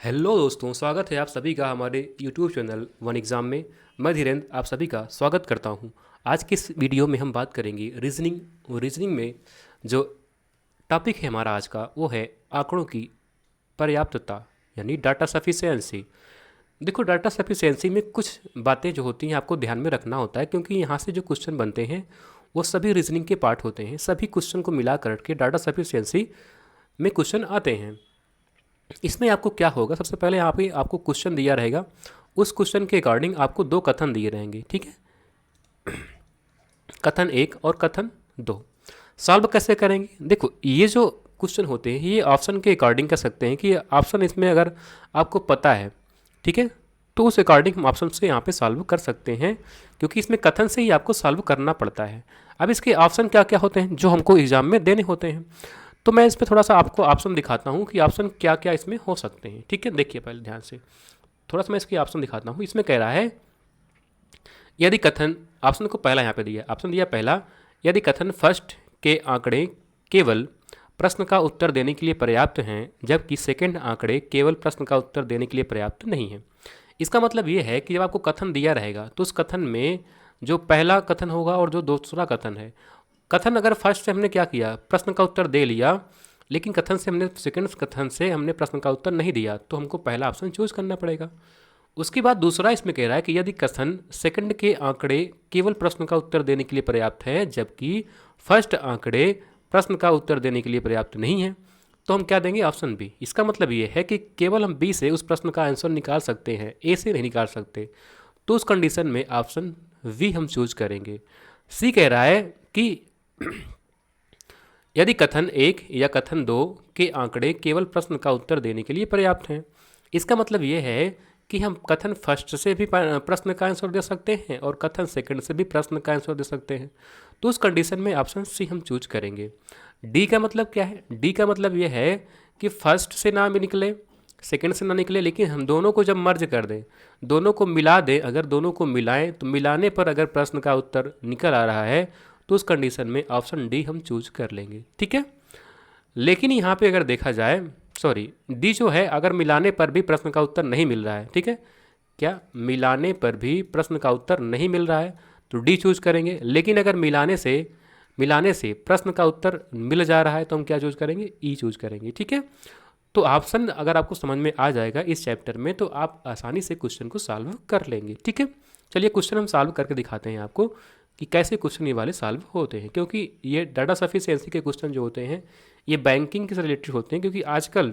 Hello दोस्तों, स्वागत है आप सभी का हमारे यूट्यूब चैनल वन एग्ज़ाम में। मैं धीरेन्द्र आप सभी का स्वागत करता हूं। आज की इस वीडियो में हम बात करेंगे रीजनिंग में जो टॉपिक है हमारा आज का वो है आंकड़ों की पर्याप्तता यानी डाटा सफिशिएंसी। देखो, डाटा सफिशिएंसी में कुछ बातें जो होती हैं आपको ध्यान में रखना होता है, क्योंकि यहाँ से जो क्वेश्चन बनते हैं वो सभी रीजनिंग के पार्ट होते हैं। सभी क्वेश्चन को मिला करके डाटा सफिशिएंसी में क्वेश्चन आते हैं। इसमें आपको क्या होगा, सबसे पहले यहाँ पे आपको क्वेश्चन दिया रहेगा, उस क्वेश्चन के अकॉर्डिंग आपको दो कथन दिए रहेंगे। ठीक है, कथन एक और कथन दो। सॉल्व कैसे करेंगे? देखो, ये जो क्वेश्चन होते हैं ये ऑप्शन के अकॉर्डिंग कर सकते हैं कि ऑप्शन इसमें अगर आपको पता है, ठीक है, तो उस अकॉर्डिंग हम ऑप्शन से यहाँ पे सॉल्व कर सकते हैं, क्योंकि इसमें कथन से ही आपको सॉल्व करना पड़ता है। अब इसके ऑप्शन क्या क्या होते हैं जो हमको एग्जाम में देने होते हैं, तो मैं इस पर थोड़ा सा आपको ऑप्शन दिखाता हूँ कि ऑप्शन क्या क्या इसमें हो सकते हैं। ठीक है, देखिए पहले ध्यान से, थोड़ा सा मैं इसके ऑप्शन दिखाता हूँ। इसमें कह रहा है यदि कथन, ऑप्शन को पहला यहाँ पे दिया, ऑप्शन दिया पहला, यदि कथन फर्स्ट के आंकड़े केवल प्रश्न का उत्तर देने के लिए पर्याप्त हैं जबकि सेकंड आंकड़े केवल प्रश्न का उत्तर देने के लिए पर्याप्त नहीं है। इसका मतलब ये है कि जब आपको कथन दिया रहेगा तो उस कथन में जो पहला कथन होगा और जो दूसरा कथन है, कथन अगर फर्स्ट से हमने क्या किया, प्रश्न का उत्तर दे लिया, लेकिन कथन से हमने सेकंड कथन से हमने प्रश्न का उत्तर नहीं दिया, तो हमको पहला ऑप्शन चूज करना पड़ेगा। उसके बाद दूसरा इसमें कह रहा है कि यदि कथन सेकंड के आंकड़े केवल प्रश्न का उत्तर देने के लिए पर्याप्त है जबकि फर्स्ट आंकड़े प्रश्न का उत्तर देने के लिए पर्याप्त नहीं है, तो हम क्या देंगे, ऑप्शन बी। इसका मतलब ये है कि केवल हम बी से उस प्रश्न का आंसर निकाल सकते हैं, ए से नहीं निकाल सकते, तो उस कंडीशन में ऑप्शन वी हम चूज करेंगे। सी कह रहा है कि यदि कथन एक या कथन दो के आंकड़े केवल प्रश्न का उत्तर देने के लिए पर्याप्त हैं। इसका मतलब ये है कि हम कथन फर्स्ट से भी प्रश्न का आंसर दे सकते हैं और कथन सेकंड से भी प्रश्न का आंसर दे सकते हैं, तो उस कंडीशन में ऑप्शन सी हम चूज करेंगे। डी का मतलब क्या है? डी का मतलब ये है कि फर्स्ट से ना भी निकले, सेकंड से ना निकले, लेकिन हम दोनों को जब मर्ज कर दें, दोनों को मिला दें, अगर दोनों को मिलाएं तो मिलाने पर अगर प्रश्न का उत्तर निकल आ रहा है तो उस कंडीशन में ऑप्शन डी हम चूज कर लेंगे। ठीक है, लेकिन यहाँ पे अगर देखा जाए, सॉरी, डी जो है अगर मिलाने पर भी प्रश्न का उत्तर नहीं मिल रहा है, ठीक है, क्या मिलाने पर भी प्रश्न का उत्तर नहीं मिल रहा है तो डी चूज करेंगे, लेकिन अगर मिलाने से प्रश्न का उत्तर मिल जा रहा है तो हम क्या चूज करेंगे, ई चूज करेंगे। ठीक है, तो ऑप्शन अगर आपको समझ में आ जाएगा इस चैप्टर में तो आप आसानी से क्वेश्चन को सॉल्व कर लेंगे। ठीक है, चलिए क्वेश्चन हम सॉल्व करके दिखाते हैं आपको कि कैसे क्वेश्चन ये वाले सॉल्व होते हैं, क्योंकि ये डाटा सफिशिएंसी के क्वेश्चन जो होते हैं ये बैंकिंग से रिलेटेड होते हैं, क्योंकि आजकल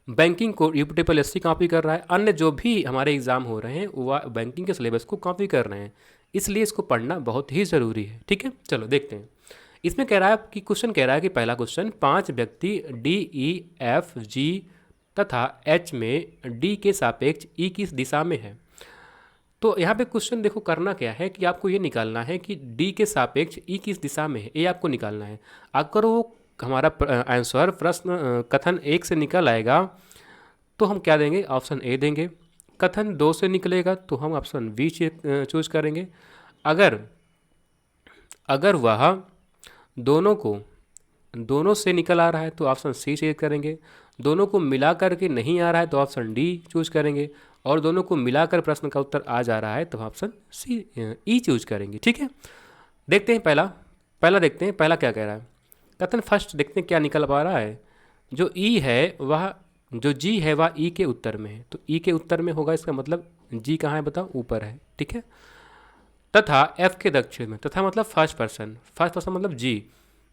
बैंकिंग को यूपीटीपीएससी कॉपी कर रहा है, अन्य जो भी हमारे एग्जाम हो रहे हैं वह बैंकिंग के सिलेबस को कॉपी कर रहे हैं, इसलिए इसको पढ़ना बहुत ही ज़रूरी है। ठीक है, चलो देखते हैं। इसमें कह रहा है कि क्वेश्चन कह रहा है कि पहला क्वेश्चन, 5 व्यक्ति डी ई एफ जी तथा एच में डी के सापेक्ष ई किस दिशा में है। तो यहाँ पे क्वेश्चन देखो करना क्या है कि आपको ये निकालना है कि डी के सापेक्ष ई किस दिशा में है, ये आपको निकालना है। अगर वो हमारा आंसर प्रश्न कथन एक से निकल आएगा तो हम क्या देंगे, ऑप्शन ए देंगे। कथन दो से निकलेगा तो हम ऑप्शन बी चूज करेंगे। अगर अगर वह दोनों से निकल आ रहा है तो ऑप्शन सी चूज करेंगे। दोनों को मिला करके नहीं आ रहा है तो ऑप्शन डी चूज करेंगे, और दोनों को मिलाकर प्रश्न का उत्तर आ जा रहा है तो ऑप्शन सी ई चूज करेंगे। ठीक है, देखते हैं पहला देखते हैं पहला क्या कह रहा है। कथन फर्स्ट देखते हैं क्या निकल पा रहा है। जो ई है वह, जो जी है वह ई के उत्तर में है, तो ई के उत्तर में होगा, इसका मतलब जी कहाँ है बताओ, ऊपर है। ठीक है, तथा एफ के दक्षिण में, तथा मतलब फर्स्ट पर्सन मतलब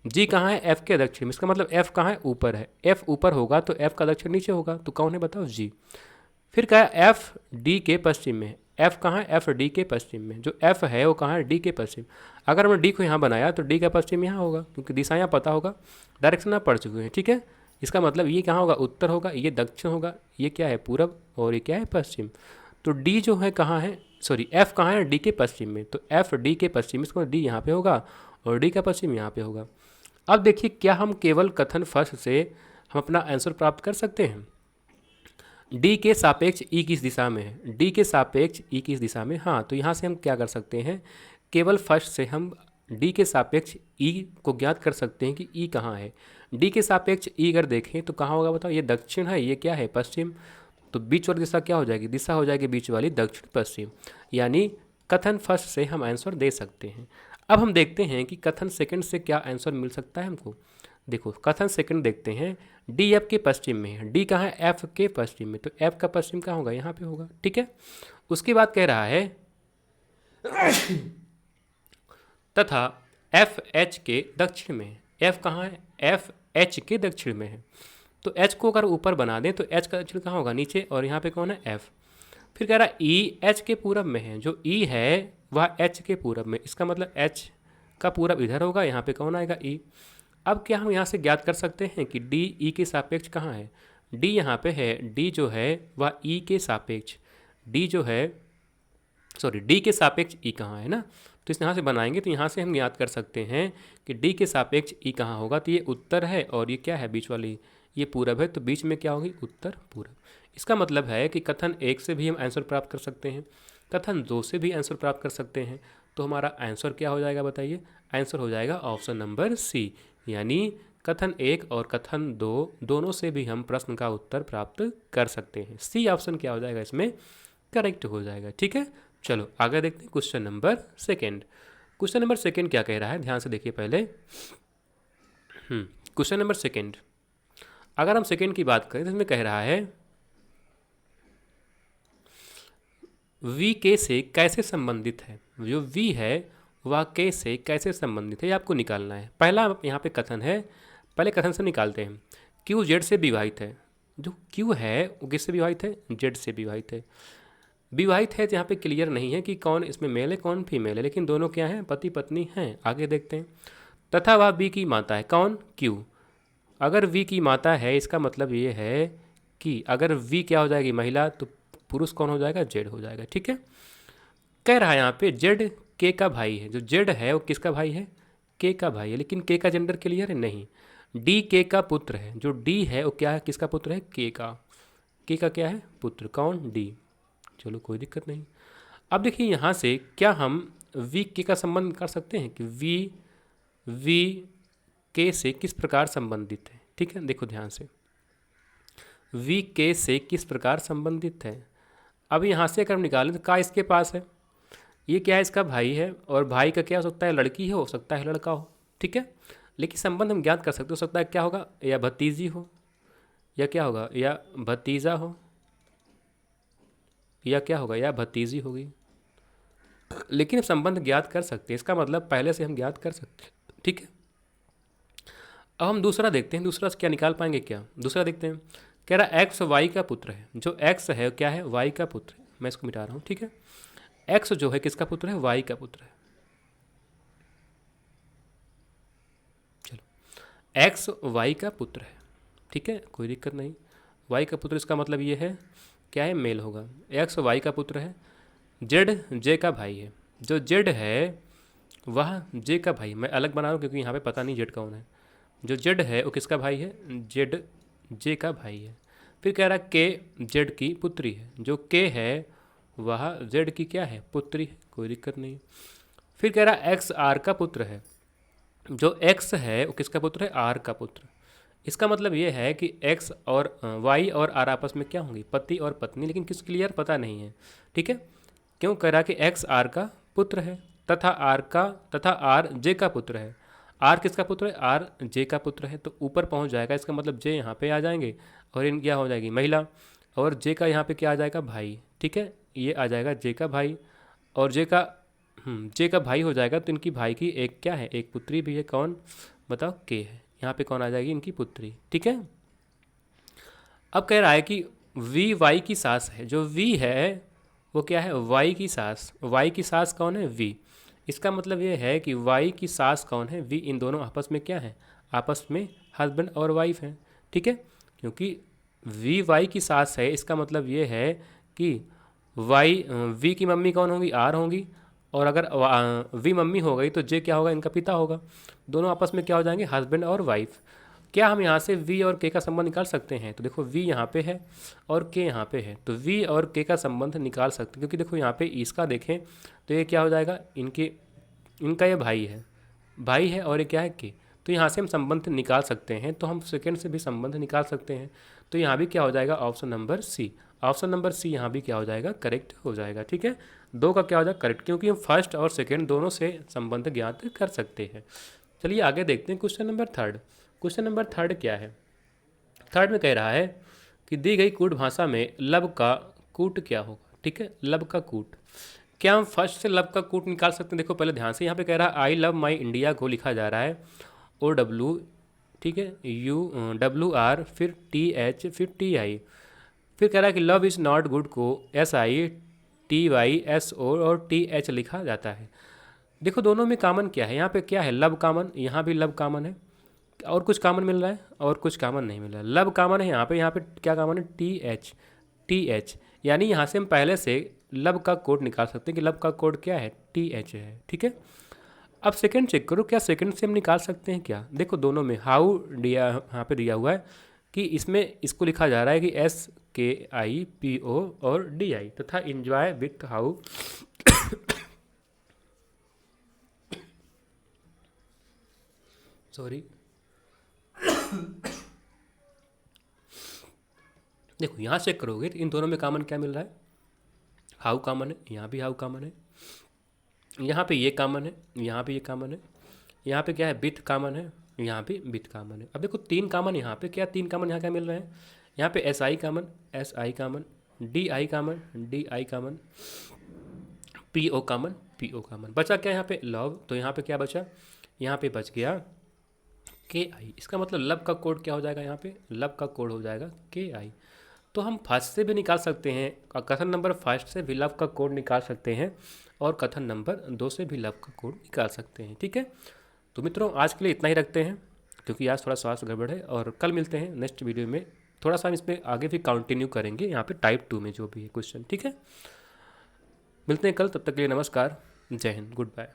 जी कहाँ है, एफ के दक्षिण में, इसका मतलब एफ कहाँ है, ऊपर है। एफ ऊपर होगा तो एफ का दक्षिण नीचे होगा, तो कौन है बताओ, जी। फिर कहा एफ डी के पश्चिम में, एफ कहाँ है, एफ डी के पश्चिम में, जो एफ है वो कहाँ है, डी के पश्चिम। अगर हमने डी को यहाँ बनाया तो डी का पश्चिम यहाँ होगा, क्योंकि दिशा यहाँ पता होगा, डायरेक्शन आप पढ़ चुके हैं। ठीक है, इसका मतलब ये कहाँ होगा, उत्तर होगा, ये दक्षिण होगा, ये क्या है, पूरब, और ये क्या है, पश्चिम। तो डी जो है कहाँ है, सॉरी एफ कहाँ है, डी के पश्चिम में, तो एफ डी के पश्चिम, इसको डी यहाँ पे होगा और डी का पश्चिम यहाँ पे होगा। अब देखिए, क्या हम केवल कथन फर्स्ट से हम अपना आंसर प्राप्त कर सकते हैं। डी के सापेक्ष ई किस दिशा में है, डी के सापेक्ष ई किस दिशा में, हाँ, तो यहाँ से हम क्या कर सकते हैं, केवल फर्स्ट से हम डी के सापेक्ष ई को ज्ञात कर सकते हैं कि ई कहाँ है। डी के सापेक्ष ई अगर देखें तो कहाँ होगा बताओ, ये दक्षिण है, ये क्या है पश्चिम, तो बीच वाली दिशा क्या हो जाएगी, दिशा हो जाएगी बीच वाली दक्षिण पश्चिम, यानी कथन फर्स्ट से हम आंसर दे सकते हैं। अब हम देखते हैं कि कथन सेकंड से क्या आंसर मिल सकता है हमको। देखो कथन सेकंड देखते हैं, डी एफ के पश्चिम में है, डी कहाँ है, एफ के पश्चिम में, तो एफ का पश्चिम कहाँ होगा, यहाँ पे होगा, ठीक है। उसके बाद कह रहा है तथा एफ एच के दक्षिण में है, एफ कहाँ है, एफ एच के दक्षिण में है, तो एच को अगर ऊपर बना दें तो एच का दक्षिण कहाँ होगा, नीचे, और यहाँ पे कौन है, एफ। फिर कह रहा है ई एच के पूरब में है, जो ई है वह एच के पूरब में, इसका मतलब एच का पूरब इधर होगा, यहाँ पे कौन आएगा, ई। अब क्या हम यहाँ से ज्ञात कर सकते हैं कि डी ई के सापेक्ष कहाँ है, डी यहाँ पे है, डी जो है वह ई के सापेक्ष, डी जो है सॉरी डी के सापेक्ष ई कहाँ है ना, तो इस यहाँ से बनाएंगे तो यहाँ से हम ज्ञात कर सकते हैं कि डी के सापेक्ष ई कहाँ होगा, तो ये उत्तर है और ये क्या है बीच वाली, ये पूरब है, तो बीच में क्या होगी, उत्तर पूरब। इसका मतलब है कि कथन एक से भी हम आंसर प्राप्त कर सकते हैं, कथन दो से भी आंसर प्राप्त कर सकते हैं, तो हमारा आंसर क्या हो जाएगा बताइए, आंसर हो जाएगा ऑप्शन नंबर सी, यानी कथन एक और कथन दो दोनों से भी हम प्रश्न का उत्तर प्राप्त कर सकते हैं। सी ऑप्शन क्या हो जाएगा इसमें, करेक्ट हो जाएगा, ठीक है। चलो आगे देखते हैं question number second. Question number second क्या कह रहा है, ध्यान से देखिए पहले। क्वेश्चन नंबर सेकेंड, अगर हम सेकेंड की बात करें तो इसमें कह रहा है वी के से कैसे संबंधित है, जो वी है वह के से कैसे संबंधित है, ये आपको निकालना है। पहला यहाँ पे कथन है, पहले कथन से निकालते हैं। क्यू जेड से विवाहित है, जो क्यू है वो किससे विवाहित है, जेड से विवाहित है। विवाहित है तो यहाँ पे क्लियर नहीं है कि कौन इसमें मेल है कौन फीमेल है, लेकिन दोनों क्या हैं, पति पत्नी हैं। आगे देखते हैं, तथा वह वी की माता है, कौन, क्यू। अगर वी की माता है इसका मतलब ये है कि अगर वी क्या हो जाएगी, महिला, तो पुरुष कौन हो जाएगा, जेड हो जाएगा, ठीक है। कह रहा है यहाँ पे जेड के का भाई है, जो जेड है वो किसका भाई है, के का भाई है, लेकिन के का जेंडर क्लियर है नहीं। डी के का पुत्र है, जो डी है वो क्या है, किसका पुत्र है, के का क्या है, पुत्र, कौन, डी। चलो कोई दिक्कत नहीं। अब देखिए यहाँ से क्या हम वी के का संबंध कर सकते हैं कि वी के से किस प्रकार संबंधित है, ठीक है। देखो ध्यान से, वी के से किस प्रकार संबंधित है। अब यहाँ से अगर हम निकालें तो का इसके पास है, ये क्या है, इसका भाई है, और भाई का क्या हो सकता है, लड़की हो सकता है, लड़का हो, ठीक है। लेकिन संबंध हम ज्ञात कर सकते हो सकता है क्या होगा, या भतीजी हो, या क्या होगा, या भतीजा हो, या क्या होगा, या भतीजी होगी। लेकिन संबंध ज्ञात कर सकते हैं, इसका मतलब पहले से हम ज्ञात कर सकते हैं, ठीक है। अब हम दूसरा देखते हैं, दूसरा क्या निकाल पाएंगे क्या, दूसरा देखते हैं। कह रहा एक्स वाई का पुत्र है, जो एक्स है क्या है, वाई का पुत्र है। मैं इसको मिटा रहा हूँ, ठीक है। एक्स जो है किसका पुत्र है, वाई का पुत्र है। चलो एक्स वाई का पुत्र है, ठीक है, कोई दिक्कत नहीं। वाई का पुत्र इसका मतलब ये है क्या है, मेल होगा। एक्स वाई का पुत्र है। जेड जे का भाई है, जो जेड है वह जे का भाई, मैं अलग बना रहा हूँ क्योंकि यहाँ पे पता नहीं जेड कौन है। जो जेड है वो किसका भाई है, जेड जे का भाई है। फिर कह रहा के जेड की पुत्री है, जो के है वह जेड की क्या है, पुत्री है, कोई दिक्कत नहीं। फिर कह रहा एक्स आर का पुत्र है, जो एक्स है वो किसका पुत्र है, आर का पुत्र। इसका मतलब ये है कि एक्स और वाई और आर आपस में क्या होंगी, पति और पत्नी, लेकिन किस क्लियर पता नहीं है, ठीक है। क्यों कह रहा कि एक्स आर का पुत्र है, तथा आर जे का पुत्र है। आर किसका पुत्र है, आर जे का पुत्र है, तो ऊपर पहुंच जाएगा, इसका मतलब जे यहाँ पे आ जाएंगे और इन क्या हो जाएगी, महिला, और जे का यहाँ पे क्या आ जाएगा, भाई, ठीक है। ये आ जाएगा जे का भाई, और जे का भाई हो जाएगा, तो इनकी भाई की एक क्या है, एक पुत्री भी है, कौन बताओ, के है। यहाँ पे कौन आ जाएगी, इनकी पुत्री, ठीक है। अब कह रहा है कि वी वाई की सास है, जो वी है वो क्या है, वाई की सास। वाई की सास कौन है, वी। इसका मतलब ये है कि वाई की सास कौन है, वी। इन दोनों आपस में क्या है, आपस में हस्बैंड और वाइफ हैं, ठीक है। क्योंकि वी वाई की सास है, इसका मतलब ये है कि वाई वी की मम्मी कौन होगी, आर होंगी, और अगर वी मम्मी हो गई तो जे क्या होगा, इनका पिता होगा। दोनों आपस में क्या हो जाएंगे, हस्बैंड और वाइफ। क्या हम यहाँ से वी और के का संबंध निकाल सकते हैं, तो देखो वी यहाँ पे है और के यहाँ पे है, तो वी और के का संबंध निकाल सकते हैं। क्योंकि देखो यहाँ पे इसका देखें तो ये क्या हो जाएगा, इनका ये भाई है और ये क्या है, के। तो यहाँ से हम संबंध निकाल सकते हैं, तो हम सेकंड से भी संबंध निकाल सकते हैं। तो यहाँ भी क्या हो जाएगा, option number C. Option number C यहाँ भी क्या हो जाएगा, करेक्ट हो जाएगा। ठीक है, 2 का क्या हो जाएगा, करेक्ट, क्योंकि हम फर्स्ट और सेकेंड दोनों से संबंध ज्ञात कर सकते हैं। चलिए आगे देखते हैं question number third. Question number third क्या है, थर्ड में कह रहा है कि दी गई कूट भाषा में लब का कूट क्या होगा। ठीक है, लब का कूट, क्या हम फर्स्ट से लब का कूट निकाल सकते हैं। देखो पहले ध्यान से, यहाँ पे कह रहा है आई लव माई इंडिया को लिखा जा रहा है ओ डब्ल्यू, ठीक है, यू डब्ल्यू आर, फिर टी एच, फिर टी आई, फिर कह रहा है कि लव इज़ नॉट गुड को S I T Y S O और टी एच लिखा जाता है। देखो दोनों में कॉमन क्या है, यहाँ पे क्या है, लब कॉमन, यहाँ भी लब कॉमन है, और कुछ कॉमन मिल रहा है और कुछ कॉमन नहीं मिल रहा है। लब कॉमन है यहाँ पे क्या कॉमन है, टी एच, टी एच, यानी यहाँ से हम पहले से लब का कोड निकाल सकते हैं कि लब का कोड क्या है, टी एच है। ठीक है, अब सेकंड चेक करो, क्या सेकंड से हम निकाल सकते हैं क्या। देखो दोनों में हाउ दिया, यहाँ पे दिया हुआ है कि इसमें इसको लिखा जा रहा है कि एस के आई पी ओ और डी आई, तथा इंजॉय विथ हाउ सॉरी देखो यहाँ चेक करोगे तो इन दोनों में कॉमन क्या मिल रहा है, हाउ कॉमन है, यहाँ भी हाउ कॉमन है, यहाँ पे ये कॉमन है, यहाँ पे ये कॉमन है, यहाँ पे क्या है, विथ कॉमन है, यहाँ पे विथ कॉमन है। अब देखो 3 कॉमन यहाँ पे, क्या 3 कॉमन यहाँ क्या मिल रहे हैं, यहाँ पे S I common, S I common, D I common, D I common, P O common, P O common. बचा क्या यहाँ पे, लव, तो यहाँ पे क्या बचा, यहाँ पे बच गया के आई। इसका मतलब लब का कोड क्या हो जाएगा, यहाँ पे लब का कोड हो जाएगा के आई। तो हम फर्स्ट से भी निकाल सकते हैं, कथन नंबर फर्स्ट से भी लब का कोड निकाल सकते हैं, और कथन नंबर 2 से भी लब का कोड निकाल सकते हैं। ठीक है, तो मित्रों आज के लिए इतना ही रखते हैं, क्योंकि आज थोड़ा स्वास्थ्य गड़बड़ है, और कल मिलते हैं नेक्स्ट वीडियो में। थोड़ा सा हम इसमें आगे भी कंटिन्यू करेंगे, यहाँ पे टाइप 2 में जो भी है क्वेश्चन। ठीक है, मिलते हैं कल, तब तक के लिए नमस्कार, जय हिंद, गुड बाय।